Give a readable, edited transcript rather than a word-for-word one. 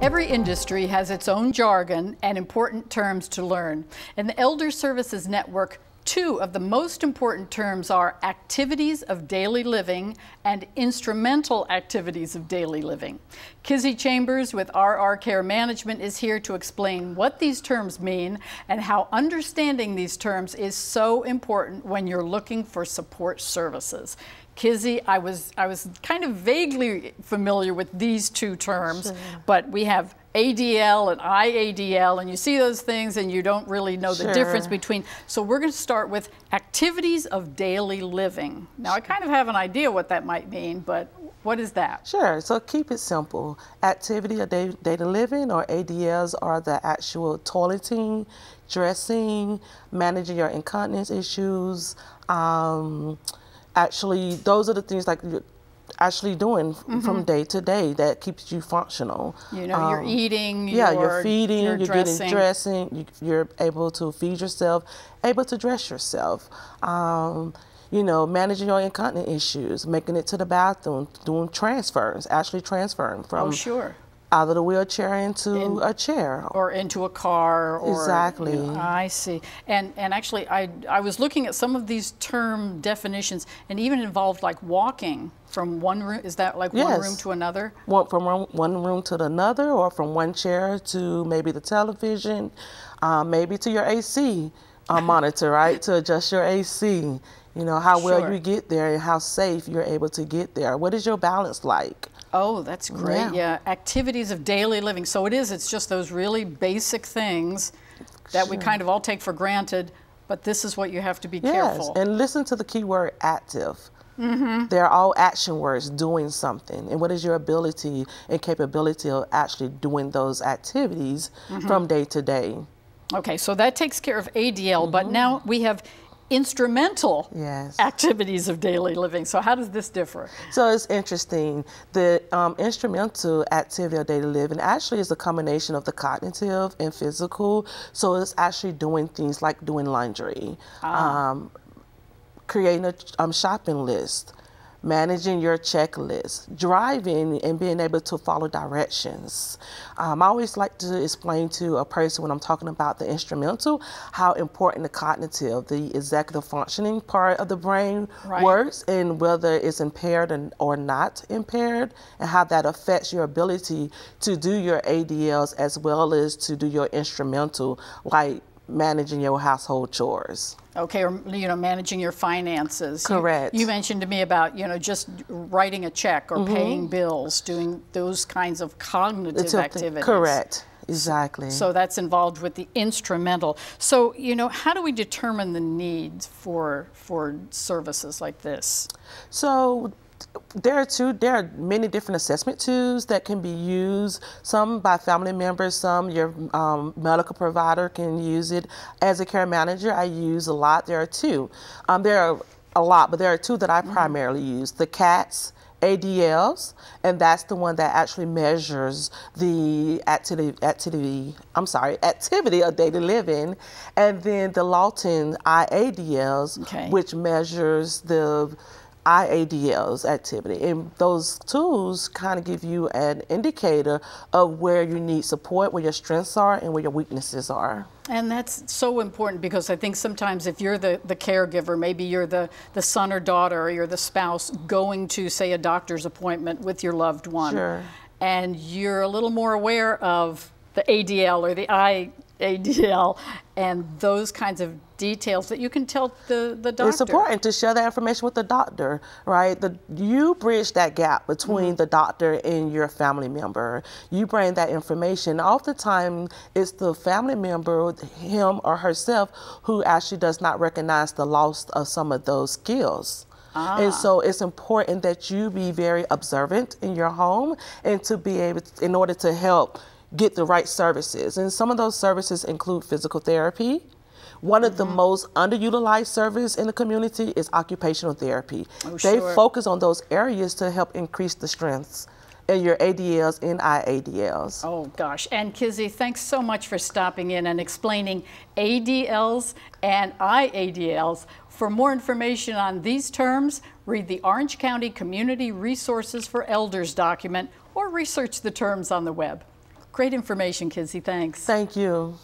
Every industry has its own jargon and important terms to learn. In the Elder Services Network, two of the most important terms are activities of daily living and instrumental activities of daily living. Kizzy Chambers with RR Care Management is here to explain what these terms mean and how understanding these terms is so important when you're looking for support services. Kizzy, I was kind of vaguely familiar with these two terms, sure, but we have ADL and IADL, and you see those things and you don't really know the difference between. So we're going to start with activities of daily living. Now, I kind of have an idea what that might mean, but what is that? Sure, so keep it simple. Activity of daily living, or ADLs, are the actual toileting, dressing, managing your incontinence issues. Actually, those are the things like you're actually doing from day to day that keeps you functional. You know, you're eating, you're feeding, you're dressing. Getting dressing, you're able to feed yourself, able to dress yourself. You know, managing your incontinence issues, making it to the bathroom, doing transfers, actually transferring from out of the wheelchair into a chair. Or into a car. Or, exactly. You know, I see. And actually, I was looking at some of these term definitions, and even involved like walking from one room. Is that like one room to another? From one room to another, or from one chair to maybe the television, maybe to your AC monitor, right? To adjust your AC. You know, how well you get there and how safe you're able to get there. What is your balance like? Oh, that's great. Yeah, activities of daily living. So it's just those really basic things that we kind of all take for granted, but this is what you have to be careful. And listen to the key word active. They're all action words, doing something. And what is your ability and capability of actually doing those activities from day to day? Okay, so that takes care of ADL, but now we have instrumental activities of daily living. So how does this differ? So it's interesting. The instrumental activity of daily living actually is a combination of the cognitive and physical. So it's actually doing things like doing laundry, creating a shopping list, managing your checklist, driving and being able to follow directions. I always like to explain to a person when I'm talking about the instrumental how important the cognitive, the executive functioning part of the brain works, and whether it's impaired or not impaired, and how that affects your ability to do your ADLs as well as to do your instrumental, like managing your household chores. Okay, or managing your finances. Correct. You mentioned to me about just writing a check or paying bills, doing those kinds of cognitive activities. Correct. Exactly. So that's involved with the instrumental. So how do we determine the needs for services like this? So there are many different assessment tools that can be used, some by family members, some your medical provider can use it. As a care manager, I use a lot. There are two. There are a lot, but there are two that I primarily use. The CATS, ADLs, and that's the one that actually measures the activity of daily living, and then the Lawton IADLs, which measures the IADLs activity. And those tools kind of give you an indicator of where you need support, where your strengths are, and where your weaknesses are. And that's so important, because I think sometimes if you're the caregiver, maybe you're the son or daughter, or you're the spouse going to, say, a doctor's appointment with your loved one, and you're a little more aware of the ADL or the IADL and those kinds of details that you can tell the doctor. It's important to share that information with the doctor, right? You bridge that gap between the doctor and your family member. You bring that information. Oftentimes, it's the family member, him or herself, who actually does not recognize the loss of some of those skills. And so it's important that you be very observant in your home, and to be able to, in order to help get the right services. And some of those services include physical therapy. One of the most underutilized services in the community is occupational therapy. They focus on those areas to help increase the strengths in your ADLs and IADLs. Oh gosh, and Kizzy, thanks so much for stopping in and explaining ADLs and IADLs. For more information on these terms, read the Orange County Community Resources for Elders document, or research the terms on the web. Great information, Kizzy. Thanks. Thank you.